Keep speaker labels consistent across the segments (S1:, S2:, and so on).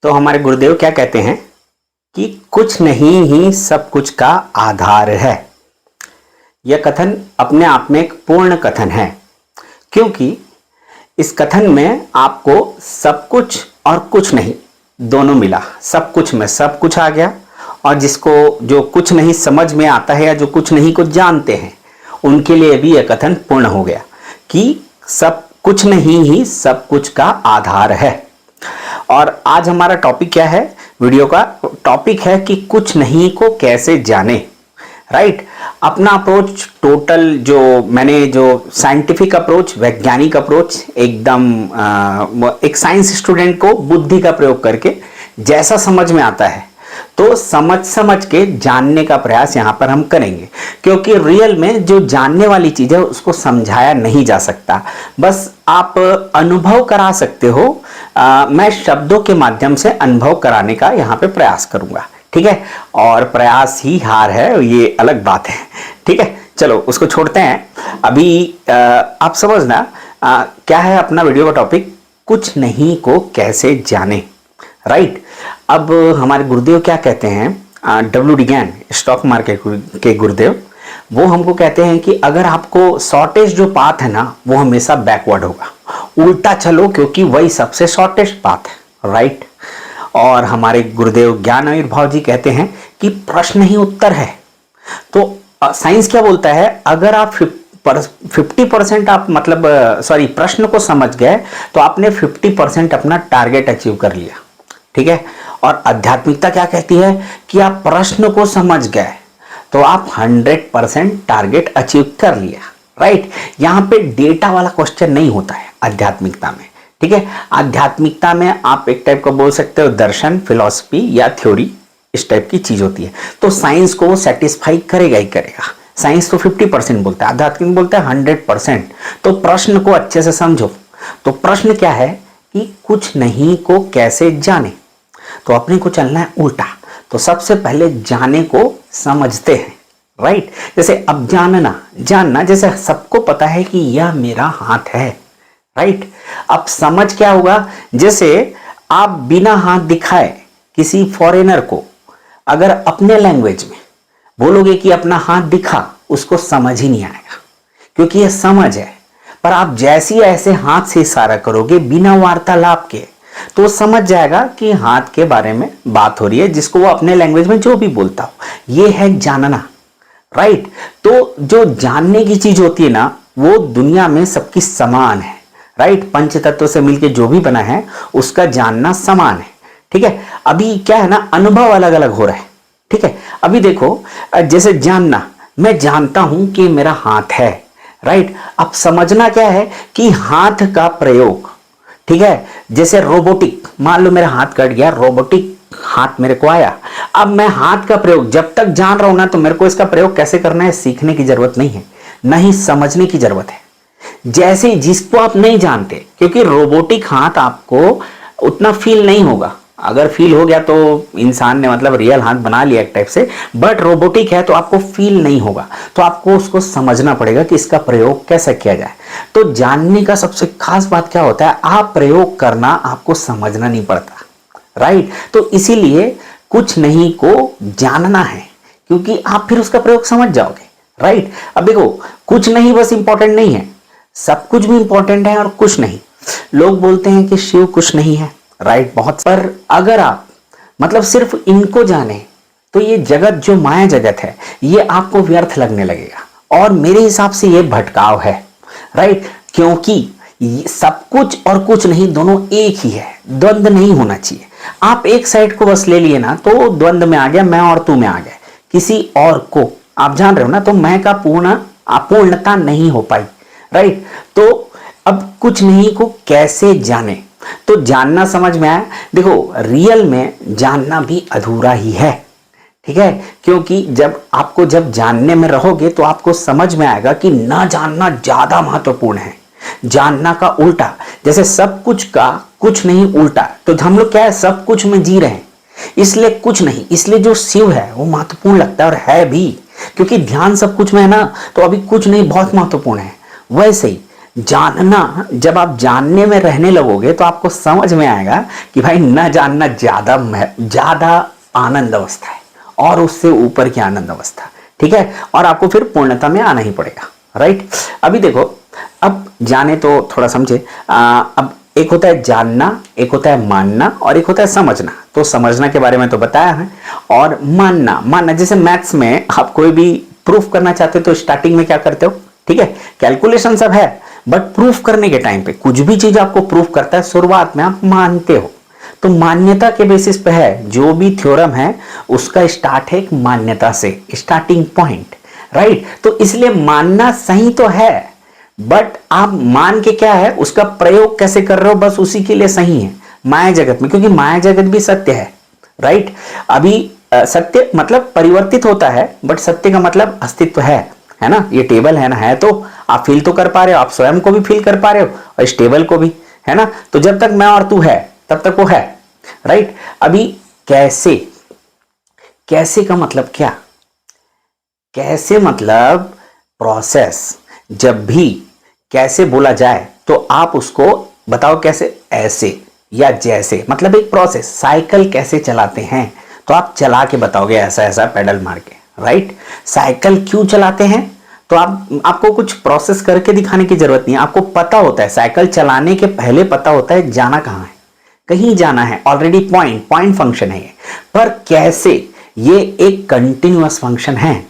S1: तो हमारे गुरुदेव क्या कहते हैं कि कुछ नहीं ही सब कुछ का आधार है। यह कथन अपने आप में एक पूर्ण कथन है, क्योंकि इस कथन में आपको सब कुछ और कुछ नहीं दोनों मिला। सब कुछ में सब कुछ आ गया, और जिसको जो कुछ नहीं समझ में आता है या जो कुछ नहीं को जानते हैं उनके लिए भी यह कथन पूर्ण हो गया कि सब कुछ नहीं ही सब कुछ का आधार है। और आज हमारा टॉपिक क्या है? वीडियो का टॉपिक है कि कुछ नहीं को कैसे जाने। राइट। अपना अप्रोच टोटल जो साइंटिफिक अप्रोच, वैज्ञानिक अप्रोच, एकदम एक साइंस स्टूडेंट को बुद्धि का प्रयोग करके जैसा समझ में आता है तो समझ के जानने का प्रयास यहाँ पर हम करेंगे, क्योंकि रियल में जो जानने वाली चीज है उसको समझाया नहीं जा सकता, बस आप अनुभव करा सकते हो। मैं शब्दों के माध्यम से अनुभव कराने का यहाँ पे प्रयास करूंगा, ठीक है। और प्रयास ही हार है, ये अलग बात है, ठीक है। चलो उसको छोड़ते हैं। अभी आप समझना क्या है अपना वीडियो का टॉपिक, कुछ नहीं को कैसे जाने। राइट। अब हमारे गुरुदेव क्या कहते हैं, W.D. गैन, स्टॉक मार्केट के गुरुदेव, वो हमको कहते हैं कि अगर आपको शॉर्टेस्ट जो पाथ है ना वो हमेशा बैकवर्ड होगा, उल्टा चलो क्योंकि वही सबसे शॉर्टेस्ट पाथ है। राइट। और हमारे गुरुदेव ज्ञान आविर्भाव जी कहते हैं कि प्रश्न ही उत्तर है। तो साइंस क्या बोलता है, अगर आप 50% आप प्रश्न को समझ गए तो आपने 50% अपना टारगेट अचीव कर लिया, ठीक है। और आध्यात्मिकता क्या कहती है कि आप प्रश्न को समझ गए तो आप 100% टारगेट अचीव कर लिया। राइट। यहां पे डेटा वाला क्वेश्चन नहीं होता है आध्यात्मिकता में, ठीक है। आध्यात्मिकता में आप एक टाइप का बोल सकते हो दर्शन, फिलॉसफी या थ्योरी, इस टाइप की चीज होती है। तो साइंस को वो सेटिस्फाई करेगा ही करेगा। साइंस तो 50% बोलता है, आध्यात्मिक बोलता है 100%। तो प्रश्न को अच्छे से समझो। तो प्रश्न क्या है कि कुछ नहीं को कैसे जाने। तो अपने को चलना है उल्टा। तो सबसे पहले जाने को समझते हैं। राइट। जैसे अब जानना जैसे सबको पता है कि यह मेरा हाथ है। राइट। अब समझ क्या होगा, जैसे आप बिना हाथ दिखाए किसी फॉरेनर को अगर अपने लैंग्वेज में बोलोगे कि अपना हाथ दिखा, उसको समझ ही नहीं आएगा, क्योंकि यह समझ है। पर आप जैसी ऐसे हाथ से इशारा करोगे बिना वार्तालाप के, तो वो समझ जाएगा कि हाथ के बारे में बात हो रही है, जिसको वो अपने लैंग्वेज में जो भी बोलता हो। ये है जानना। राइट। तो जो जानने की चीज होती है ना वो दुनिया में सबकी समान है। राइट। पंच तत्व से मिलकर जो भी बना है उसका जानना समान है, ठीक है। अभी क्या है ना, अनुभव अलग अलग हो रहा है, ठीक है। अभी देखो, जैसे जानना, मैं जानता हूं कि मेरा हाथ है। राइट। अब समझना क्या है कि हाथ का प्रयोग, ठीक है। जैसे रोबोटिक, मान लो मेरा हाथ कट गया, रोबोटिक हाथ मेरे को आया। अब मैं हाथ का प्रयोग जब तक जान रहा हूं ना, तो मेरे को इसका प्रयोग कैसे करना है सीखने की जरूरत नहीं है, नहीं समझने की जरूरत है। जैसे जिसको आप नहीं जानते, क्योंकि रोबोटिक हाथ आपको उतना फील नहीं होगा। अगर फील हो गया तो इंसान ने रियल हाथ बना लिया एक टाइप से, बट रोबोटिक है तो आपको फील नहीं होगा। तो आपको उसको समझना पड़ेगा कि इसका प्रयोग कैसे किया जाए। तो जानने का सबसे खास बात क्या होता है, आप प्रयोग करना, आपको समझना नहीं पड़ता। राइट। तो इसीलिए कुछ नहीं को जानना है, क्योंकि आप फिर उसका प्रयोग समझ जाओगे। राइट। अब देखो, कुछ नहीं बस इंपॉर्टेंट नहीं है, सब कुछ भी इंपॉर्टेंट है और कुछ नहीं। लोग बोलते हैं कि शिव कुछ नहीं है। राइट। बहुत, पर अगर आप सिर्फ इनको जाने तो ये जगत जो माया जगत है ये आपको व्यर्थ लगने लगेगा, और मेरे हिसाब से ये भटकाव है। राइट। क्योंकि सब कुछ और कुछ नहीं दोनों एक ही है, द्वंद्व नहीं होना चाहिए। आप एक साइड को बस ले लिए ना तो द्वंद्व में आ गया, मैं और तू में आ गए, किसी और को आप जान रहे हो ना, तो मैं का अपूर्णता नहीं हो पाई। राइट। तो अब कुछ नहीं को कैसे जाने, तो जानना समझ में आया। देखो, रियल में जानना भी अधूरा ही है, ठीक है। क्योंकि जब जानने में रहोगे तो आपको समझ में आएगा कि ना जानना ज्यादा महत्वपूर्ण है, जानना का उल्टा। जैसे सब कुछ का कुछ नहीं उल्टा, तो हम लोग क्या है, सब कुछ में जी रहे हैं, इसलिए कुछ नहीं, इसलिए जो शिव है वो महत्वपूर्ण लगता है, और है भी, क्योंकि ध्यान सब कुछ में है ना, तो अभी कुछ नहीं बहुत महत्वपूर्ण है। वैसे ही जानना, जब आप जानने में रहने लगोगे तो आपको समझ में आएगा कि भाई न जानना ज्यादा आनंद अवस्था है और उससे ऊपर की आनंद अवस्था, ठीक है। और आपको फिर पूर्णता में आना ही पड़ेगा, राइट। अभी देखो, अब जाने तो थोड़ा समझे। अब एक होता है जानना, एक होता है मानना और एक होता है समझना। तो समझना के बारे में तो बताया है, और मानना जैसे मैथ्स में आप कोई भी प्रूफ करना चाहते हो तो स्टार्टिंग में क्या करते हो, ठीक है, कैलकुलेशन सब है, बट प्रूफ करने के टाइम पे कुछ भी चीज आपको प्रूफ करता है शुरुआत में आप मानते हो। तो मान्यता के बेसिस पे है, जो भी थ्योरम है उसका स्टार्ट है एक मान्यता से, स्टार्टिंग पॉइंट, राइट। तो इसलिए मानना सही तो है, बट आप मान के क्या है उसका प्रयोग कैसे कर रहे हो, बस उसी के लिए सही है माया जगत में, क्योंकि माया जगत भी सत्य है, राइट। अभी सत्य मतलब परिवर्तित होता है, बट सत्य का मतलब अस्तित्व है ना। ये टेबल है ना, है तो आप फील तो कर पा रहे हो, आप स्वयं को भी फील कर पा रहे हो और इस टेबल को भी, है ना। तो जब तक मैं और तू है तब तक वो है, राइट। अभी कैसे, कैसे का मतलब क्या, कैसे मतलब प्रोसेस। जब भी कैसे बोला जाए तो आप उसको बताओ कैसे, ऐसे या जैसे, मतलब एक प्रोसेस, साइकिल कैसे चलाते हैं तो आप चला के बताओगे ऐसा ऐसा पेडल मार के, राइट। साइकिल क्यों चलाते हैं तो आपको कुछ प्रोसेस करके दिखाने की जरूरत नहीं है, आपको पता होता है। साइकिल चलाने के पहले पता होता है जाना कहां है, कहीं जाना है, ऑलरेडी पॉइंट फंक्शन है ये। पर कैसे, ये एक कंटिन्यूअस फंक्शन है।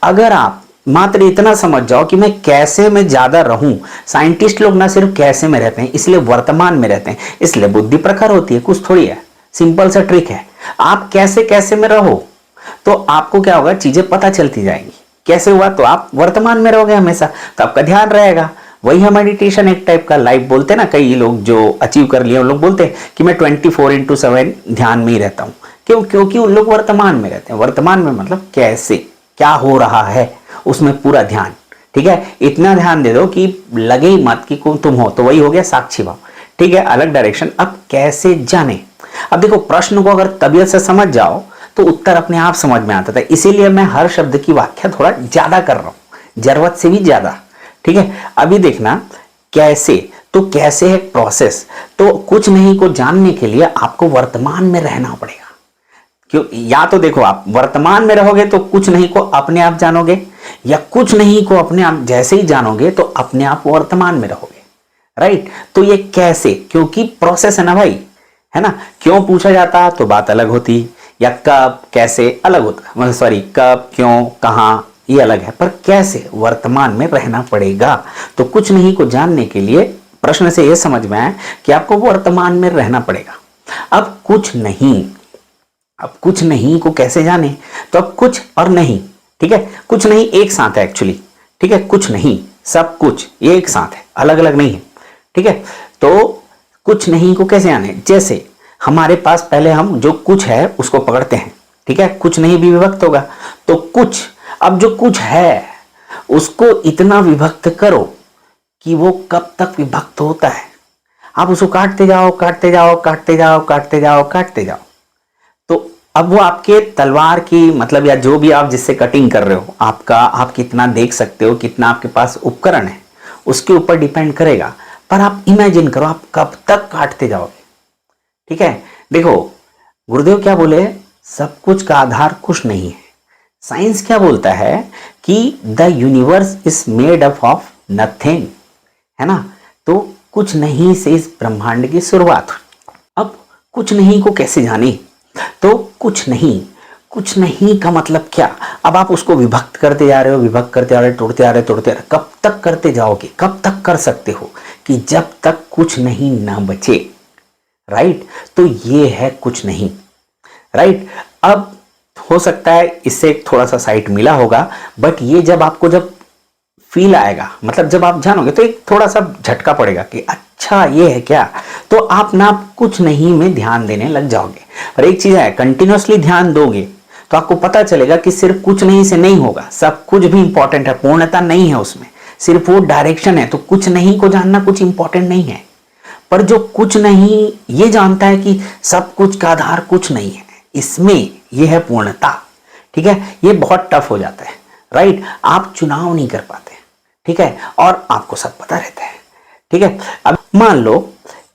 S1: अगर आप मात्र इतना समझ जाओ कि मैं कैसे में ज्यादा रहूं, साइंटिस्ट लोग ना सिर्फ कैसे में रहते हैं, इसलिए वर्तमान में रहते हैं, इसलिए बुद्धि प्रखर होती है, कुछ थोड़ी है, सिंपल सा ट्रिक है। आप कैसे कैसे में रहो तो आपको क्या होगा, चीजें पता चलती जाएंगी। कैसे हुआ तो आप वर्तमान में रहोगे हमेशा, तो आपका ध्यान रहेगा। वही है मेडिटेशन, एक टाइप का लाइफ बोलते हैं ना, कई लोग जो अचीव कर लिए उन लोग बोलते हैं कि मैं 24/7 ध्यान में ही रहता हूं। क्यों? क्योंकि उन लोग वर्तमान में रहते हैं। वर्तमान में मतलब कैसे, क्या हो रहा है उसमें पूरा ध्यान, ठीक है। इतना ध्यान दे दो कि लगे ही मत कि तुम हो, तो वही हो गया साक्षी भाव, ठीक है, अलग डायरेक्शन। अब कैसे जाने, अब देखो प्रश्न को अगर तबीयत से समझ जाओ तो उत्तर अपने आप समझ में आता था। इसीलिए मैं हर शब्द की व्याख्या थोड़ा ज्यादा कर रहा हूं, जरूरत से भी ज्यादा, ठीक है। अभी देखना कैसे, तो कैसे है प्रोसेस। तो कुछ नहीं को जानने के लिए आपको वर्तमान में रहना पड़ेगा। क्यों? या तो देखो आप वर्तमान में रहोगे तो कुछ नहीं को अपने आप जानोगे, या कुछ नहीं को अपने आप जैसे ही जानोगे तो अपने आप वर्तमान में रहोगे, राइट। तो ये कैसे, क्योंकि प्रोसेस है ना भाई, है ना। क्यों पूछा जाता तो बात अलग होती, या कब कैसे अलग होता, मतलब सॉरी, कब क्यों कहां ये अलग है, पर कैसे वर्तमान में रहना पड़ेगा। तो कुछ नहीं को जानने के लिए प्रश्न से यह समझ में आए कि आपको वर्तमान में रहना पड़ेगा। अब कुछ नहीं, अब कुछ नहीं को कैसे जाने, तो अब कुछ और नहीं, ठीक है, कुछ नहीं एक साथ है एक्चुअली, ठीक है, कुछ नहीं सब कुछ ये एक साथ है, अलग अलग नहीं है, ठीक है। तो कुछ नहीं को कैसे आने, जैसे हमारे पास पहले हम जो कुछ है उसको पकड़ते हैं, ठीक है, कुछ नहीं भी विभक्त होगा तो कुछ। अब जो कुछ है उसको इतना विभक्त करो कि वो कब तक विभक्त होता है, आप उसको काटते जाओ काटते जाओ काटते जाओ काटते जाओ काटते जाओ, तो अब वो आपके तलवार की मतलब, या जो भी आप जिससे कटिंग कर रहे हो, आपका आप कितना देख सकते हो, कितना आपके पास उपकरण है उसके ऊपर डिपेंड करेगा। पर आप इमेजिन करो आप कब तक काटते जाओगे, ठीक है। देखो गुरुदेव क्या बोले, सब कुछ का आधार कुछ नहीं है। साइंस क्या बोलता है कि the universe is made up of nothing, है ना। तो कुछ नहीं से इस ब्रह्मांड की शुरुआत हुई। अब कुछ नहीं को कैसे जाने, तो कुछ नहीं, कुछ नहीं का मतलब क्या। अब आप उसको विभक्त करते जा रहे हो, विभक्त करते आ रहे, तोड़ते आ रहे, तोड़ते आ रहे, कब तक करते जाओगे, कब तक कर सकते हो, कि जब तक कुछ नहीं ना बचे, राइट। तो ये है कुछ नहीं, राइट। अब हो सकता है इससे थोड़ा सा साइट मिला होगा, बट ये जब आपको जब फील आएगा, मतलब जब आप जानोगे तो एक थोड़ा सा झटका पड़ेगा कि अच्छा ये है क्या, तो आप ना कुछ नहीं में ध्यान देने लग जाओगे। पर एक चीज है, कंटिन्यूअसली ध्यान दोगे तो आपको पता चलेगा कि सिर्फ कुछ नहीं से नहीं होगा, सब कुछ भी इंपॉर्टेंट है, पूर्णता नहीं है उसमें, सिर्फ वो डायरेक्शन है। तो कुछ नहीं को जानना कुछ इंपॉर्टेंट नहीं है, पर जो कुछ नहीं ये जानता है कि सब कुछ का आधार कुछ नहीं है, इसमें यह है पूर्णता, ठीक है। ये बहुत टफ हो जाता है, राइट। आप चुनाव नहीं कर पाते, ठीक है, और आपको सब पता रहता है, ठीक है। अब मान लो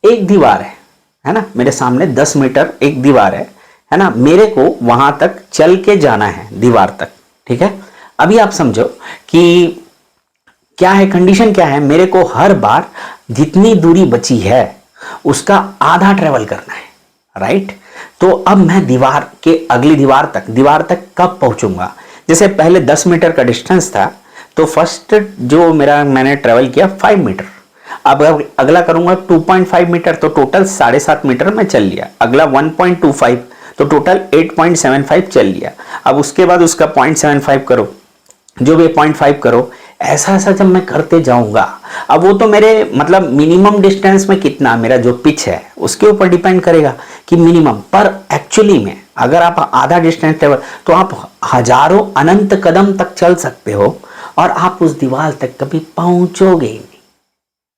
S1: एक दीवार है ना, मेरे सामने 10 मीटर एक दीवार है ना, मेरे को वहां तक चल के जाना है दीवार तक, ठीक है। अभी आप समझो कि क्या है कंडीशन, क्या है, मेरे को हर बार जितनी दूरी बची है उसका आधा ट्रेवल करना है, राइट। तो अब मैं दीवार के अगली दीवार तक कब पहुंचूंगा? जैसे पहले 10 मीटर का डिस्टेंस था, तो फर्स्ट जो मैंने ट्रेवल किया 5 मीटर, अब अगला करूंगा 2.5 मीटर, तो टोटल 7.5 मीटर मैं चल लिया। अगला 1.25, तो टोटल 8.75 चल लिया। अब उसके बाद उसका 0.75 करो, जो भी 0.5 करो, ऐसा ऐसा जब मैं करते जाऊंगा, अब वो तो मेरे मतलब मिनिमम डिस्टेंस में कितना मेरा जो पिच है उसके ऊपर डिपेंड करेगा कि मिनिमम, पर एक्चुअली में अगर आप आधा डिस्टेंस ट्रेवल, तो आप हजारों अनंत कदम तक चल सकते हो और आप उस दीवार तक कभी पहुंचोगे ही नहीं,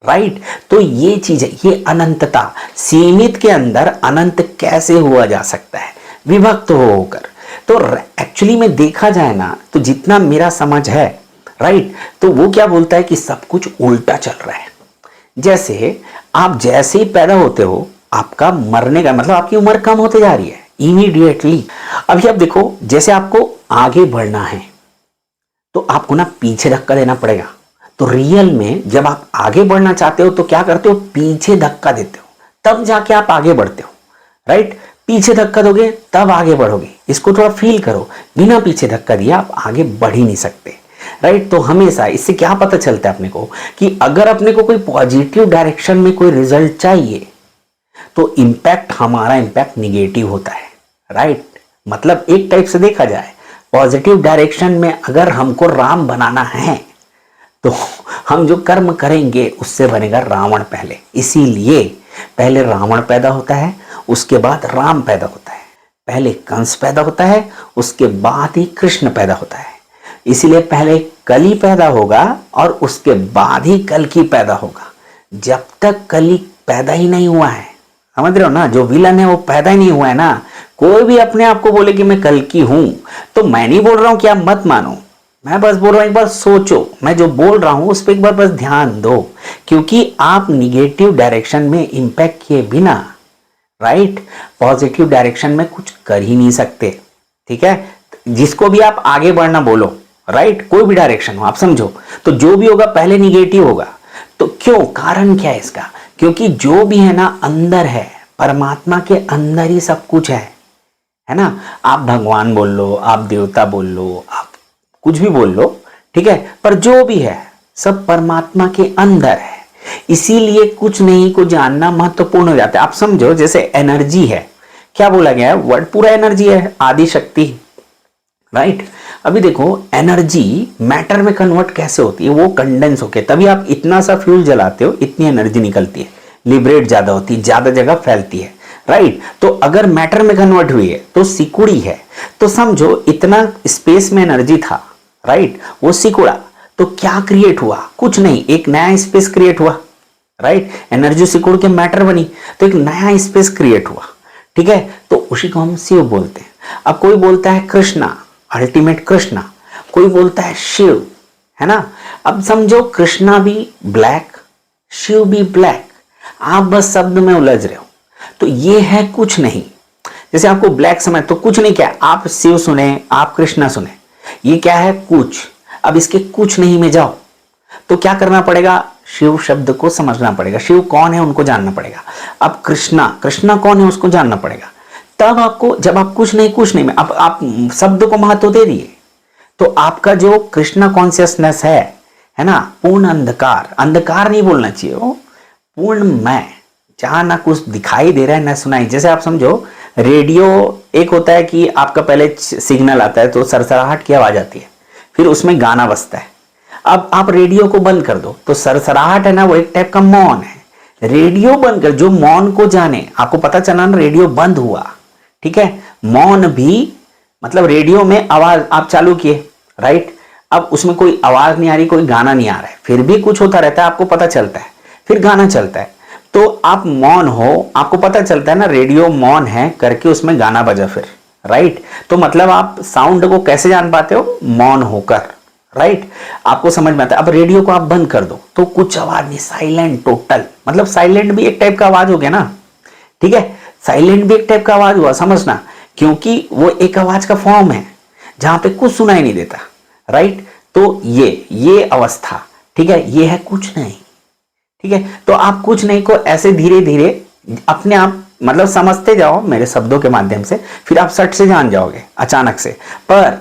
S1: राइट। तो ये चीज है, ये अनंतता, सीमित के अंदर अनंत कैसे हुआ जा सकता है, विभक्त होकर। तो एक्चुअली में देखा जाए ना, तो जितना मेरा समझ है, राइट, तो वो क्या बोलता है कि सब कुछ उल्टा चल रहा है। जैसे आप जैसे ही पैदा होते हो, आपका मरने का मतलब आपकी उम्र कम होते जा रही है इमीडिएटली। अभी आप देखो, जैसे आपको आगे बढ़ना है तो आपको ना पीछे धक्का देना पड़ेगा। तो रियल में जब आप आगे बढ़ना चाहते हो तो क्या करते हो, पीछे धक्का देते हो, तब जाके आप आगे बढ़ते हो, राइट। पीछे धक्का दोगे तब आगे बढ़ोगे, इसको थोड़ा फील करो। बिना पीछे धक्का दिए आप आगे बढ़ ही नहीं सकते, राइट। तो हमेशा इससे क्या पता चलता है अपने को कि अगर अपने को कोई पॉजिटिव डायरेक्शन में कोई रिजल्ट चाहिए तो इंपैक्ट, हमारा इंपैक्ट निगेटिव होता है, राइट। मतलब एक टाइप से देखा जाए, पॉजिटिव डायरेक्शन में अगर हमको राम बनाना है तो हम जो कर्म करेंगे उससे बनेगा रावण पहले। इसीलिए पहले रावण पैदा होता है, उसके बाद राम पैदा होता है। पहले कंस पैदा होता है, उसके बाद ही कृष्ण पैदा होता है। इसीलिए पहले कली पैदा होगा और उसके बाद ही कल्कि पैदा होगा। जब तक कली पैदा ही नहीं हुआ है, समझ रहे हो ना, जो विलन है वो पैदा ही नहीं हुआ है ना। कोई भी अपने आप को बोले कि मैं कल्कि हूं, तो मैं नहीं बोल रहा हूं कि आप मत मानो, मैं बस बोल रहा हूं एक बार सोचो, मैं जो बोल रहा हूं उस पर एक बार बस ध्यान दो, क्योंकि आप निगेटिव डायरेक्शन में इंपैक्ट किए बिना, राइट, पॉजिटिव डायरेक्शन में कुछ कर ही नहीं सकते, ठीक है। जिसको भी आप आगे बढ़ना बोलो, राइट, कोई भी डायरेक्शन हो, आप समझो, तो जो भी होगा पहले निगेटिव होगा। तो क्यों, कारण क्या है इसका? क्योंकि जो भी है ना अंदर है, परमात्मा के अंदर ही सब कुछ है ना। आप भगवान बोल लो, आप देवता बोल लो, आप कुछ भी बोल लो, ठीक है, पर जो भी है सब परमात्मा के अंदर है। इसीलिए कुछ नहीं को जानना महत्वपूर्ण हो जाता है। आप समझो जैसे एनर्जी है, क्या बोला गया है, वर्ड पूरा एनर्जी है, आदि शक्ति, राइट। अभी देखो एनर्जी मैटर में कन्वर्ट कैसे होती है, वो कंडेंस होके, तभी आप इतना सा फ्यूल जलाते हो, इतनी एनर्जी निकलती है, लिबरेट ज्यादा होती है, ज्यादा जगह फैलती है, राइट। तो अगर मैटर में कन्वर्ट हुई है तो सिकुड़ी है, तो समझो इतना स्पेस में एनर्जी था, राइट, वो सिकुड़ा, तो क्या क्रिएट हुआ, कुछ नहीं, एक नया स्पेस क्रिएट हुआ, राइट। एनर्जी सिकुड़ के मैटर बनी तो एक नया स्पेस क्रिएट हुआ, ठीक है। तो उसी को हम शिव बोलते हैं। अब कोई बोलता है कृष्णा, अल्टीमेट कृष्णा, कोई बोलता है शिव, है ना। अब समझो कृष्णा भी ब्लैक, शिव भी ब्लैक, आप बस शब्द में उलझ रहे हो। तो ये है कुछ नहीं, जैसे आपको ब्लैक समझ तो कुछ नहीं, क्या आप शिव सुने, आप कृष्णा सुने, ये क्या है कुछ। अब इसके कुछ नहीं में जाओ तो क्या करना पड़ेगा, शिव शब्द को समझना पड़ेगा, शिव कौन है उनको जानना पड़ेगा। अब कृष्णा, कृष्णा कौन है उसको जानना पड़ेगा। तब आपको, जब आप कुछ नहीं में, अब आप शब्द को महत्व दे दिए, तो आपका जो कृष्णा कॉन्शियसनेस है ना, पूर्ण अंधकार, अंधकार नहीं बोलना चाहिए, वो पूर्ण मैं, जहां ना कुछ दिखाई दे रहा है ना सुनाई। जैसे आप समझो रेडियो एक होता है कि आपका पहले सिग्नल आता है तो सरसराहट की आवाज आती है, फिर उसमें गाना बजता है। अब आप रेडियो को बंद कर दो तो सरसराहट है ना, वो एक टाइप का मौन है। रेडियो बंद कर, जो मौन को जाने, आपको पता चला ना रेडियो बंद हुआ, ठीक है। मौन भी मतलब रेडियो में आवाज आप चालू किए, राइट, अब उसमें कोई आवाज नहीं आ रही, कोई गाना नहीं आ रहा है, फिर भी कुछ होता रहता है, आपको पता चलता है, फिर गाना चलता है, तो आप मौन हो, आपको पता चलता है ना रेडियो मौन है करके उसमें गाना बजा फिर, राइट। तो मतलब आप साउंड को कैसे जान पाते हो, मौन होकर, राइट, आपको समझ में आता है। अब रेडियो को आप बंद कर दो तो कुछ आवाज नहीं, साइलेंट टोटल, मतलब साइलेंट भी एक टाइप का आवाज हो गया ना, ठीक है, साइलेंट भी एक टाइप का आवाज हुआ, समझना, क्योंकि वो एक आवाज का फॉर्म है जहां पे कुछ सुनाई नहीं देता, राइट। तो ये अवस्था, ठीक है, ये है कुछ नहीं, ठीक है। तो आप कुछ नहीं को ऐसे धीरे धीरे अपने आप मतलब समझते जाओ मेरे शब्दों के माध्यम से, फिर आप सट से जान जाओगे अचानक से। पर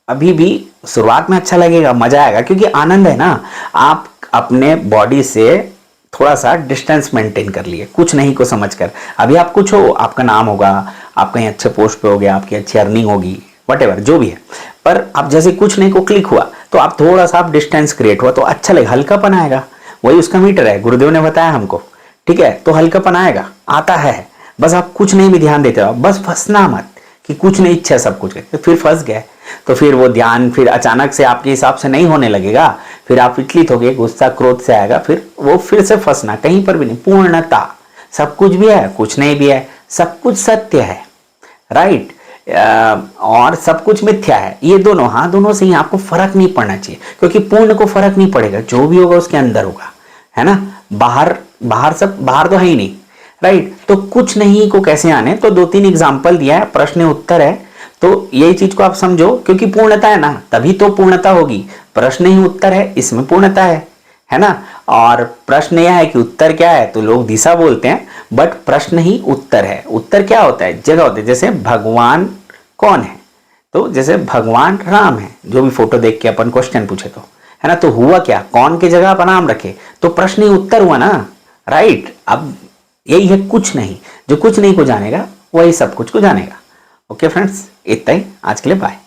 S1: अभी भी शुरुआत में अच्छा लगेगा, मजा आएगा, क्योंकि आनंद है ना। आप अपने बॉडी से थोड़ा सा डिस्टेंस मेंटेन कर लिए कुछ नहीं को समझकर। अभी आप कुछ हो, आपका नाम होगा, आप कहीं अच्छे पोस्ट पे हो गया, आपकी अच्छी अर्निंग होगी, वटेवर जो भी है, पर आप जैसे कुछ नहीं को क्लिक हुआ तो आप थोड़ा सा आप डिस्टेंस क्रिएट हुआ तो अच्छा लगेगा, हल्कापन आएगा। वही उसका मीटर है, गुरुदेव ने बताया हमको, ठीक है। तो हल्कापन आएगा, आता है, बस आप कुछ नहीं भी ध्यान देते रहो, बस फंसना मत कि कुछ नहीं इच्छा सब कुछ, तो फिर फंस गए तो फिर वो ध्यान फिर अचानक से आपके हिसाब से नहीं होने लगेगा, फिर आप विचलित हो गए, गुस्सा क्रोध से आएगा, फिर वो फिर से फंसना, कहीं पर भी नहीं। पूर्णता, सब कुछ भी है, कुछ नहीं भी है, सब कुछ सत्य है, राइट, और सब कुछ मिथ्या है, ये दोनों, हाँ दोनों से ही आपको फर्क नहीं पड़ना चाहिए, क्योंकि पूर्ण को फर्क नहीं पड़ेगा, जो भी होगा उसके अंदर होगा, है ना। बाहर सब बाहर तो है ही नहीं, राइट। तो कुछ नहीं को कैसे आने, तो 2-3 एग्जाम्पल दिया है, प्रश्न उत्तर है, तो यही चीज को आप समझो, क्योंकि पूर्णता है ना, तभी तो पूर्णता होगी। प्रश्न ही उत्तर है, इसमें पूर्णता है ना। और प्रश्न यह है कि उत्तर क्या है, तो लोग दिशा बोलते हैं, बट प्रश्न ही उत्तर है। उत्तर क्या होता है, जगह होती है, जैसे भगवान कौन है, तो जैसे भगवान राम है, जो भी फोटो देख के अपन क्वेश्चन पूछे तो, है ना, तो हुआ क्या, कौन की जगह पर नाम रखे, तो प्रश्न ही उत्तर हुआ ना, राइट। अब यही है कुछ नहीं, जो कुछ नहीं को जानेगा वही सब कुछ को जानेगा। ओके फ्रेंड्स, इतना ही आज के लिए, बाय।